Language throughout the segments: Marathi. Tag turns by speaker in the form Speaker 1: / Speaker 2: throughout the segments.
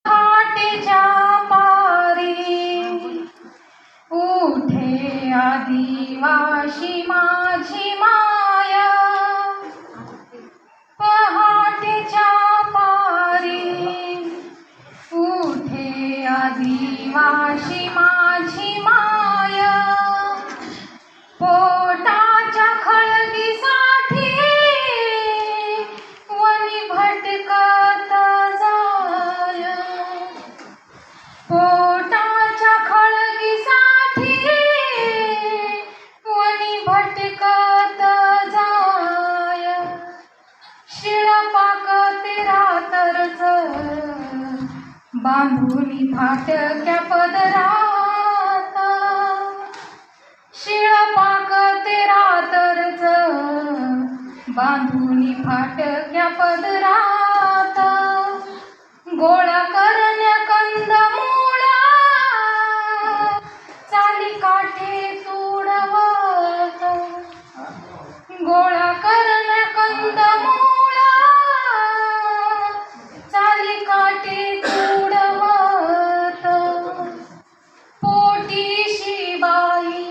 Speaker 1: घाटेच्या पारी उठे आदिवासी माझी माया, पहाटेच्या पारी उठे आदिवासी माझी माया, पोटाच्या खळगीसाठी वनी भटकत जाय, पोटाच्या खळगीसाठी वनी भटकत जाय, शिळपाक तेरा तरच बांधुनी फाटक्या पदरात, शिळपाक तेरा तरच बांधुनी फाटक्या पदरात, गोळा करण्या कंदमुळा चाली काठे तुडवत, गोळा करण्या कंदमुळा चाली काठे तुडवत, पोटीशी बाई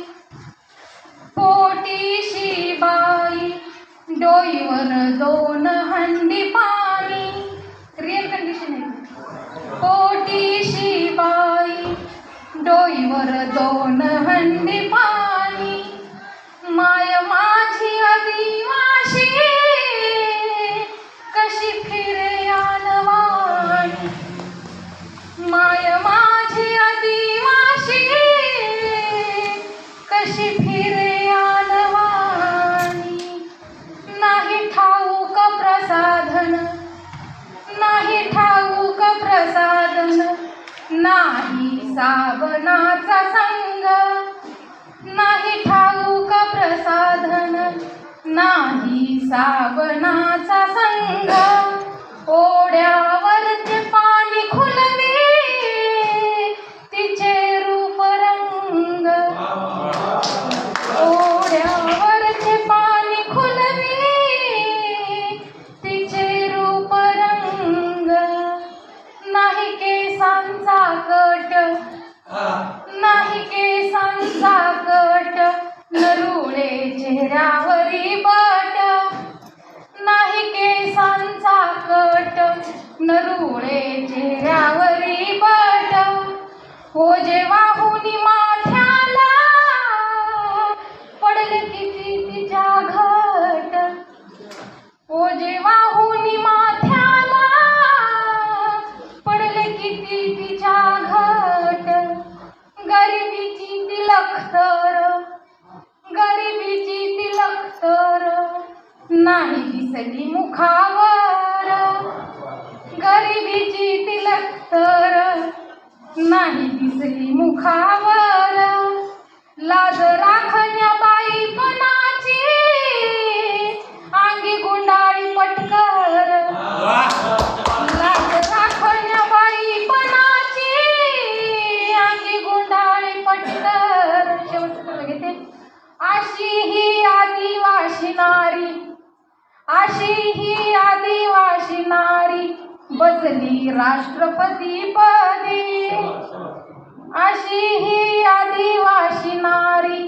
Speaker 1: डोईवर दोन हंडी पाणी, रिअल कंडिशन आहे, पोटीशी बाई डोईवर दोन हंडी पाणी, माय माझी आदिवासी कशी फिरे आणवाणी, माय माझी आदिवासी कशी फिरे आणवाणी, नाही ठाऊक प्रसाधन, नाही ठाऊक प्रसाधन, नाही साबणाचा संग, नाही ठाऊक प्रसाधन, नाही साबणाचा संग, ओढ्यावरचे पाणी खुलवे तिचे रूप रंग, ओढ्यावरचे पाणी खुलवे तिचे रूप रंग, नाही केसांचा कट, नाही केसांचा कट, नरुळे चेहऱ्यावरी बट, नाही केसांचा कट, नरुळे चेहऱ्यावरी बट, ओझे वाहुनी माथ्याला पडले किती तिच्या घट, ओझे वाहुनी माथ्याला पडले किती तिच्या घट, गरिबीची तिलखतर, गरिबीची तिलखतर नाही दिसली मुखावर, गरिबीची तिलखतर नाही दिसली मुखावर, लाज राखण्या बाईपणाची अंगी गुंडाळी पटकर, लाज राखण्या बाईपणाची अंगी गुंडाळी पटकर, शेवटचं घेते, अशी ही आदिवासी नारी, अशी ही आदिवासी नारी बसली राष्ट्रपती पदी, अशी ही आदिवासी नारी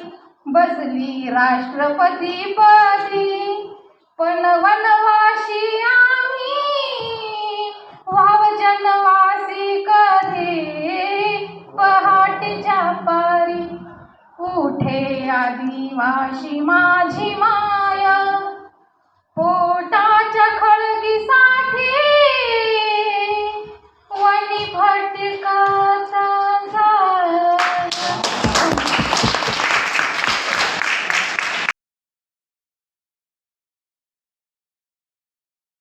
Speaker 1: बसली राष्ट्रपती पदी, पण वनवासी आम्ही व्हाव जनवासी कधी, पहाटेच्या पारी उठे आदिवासी माझी मा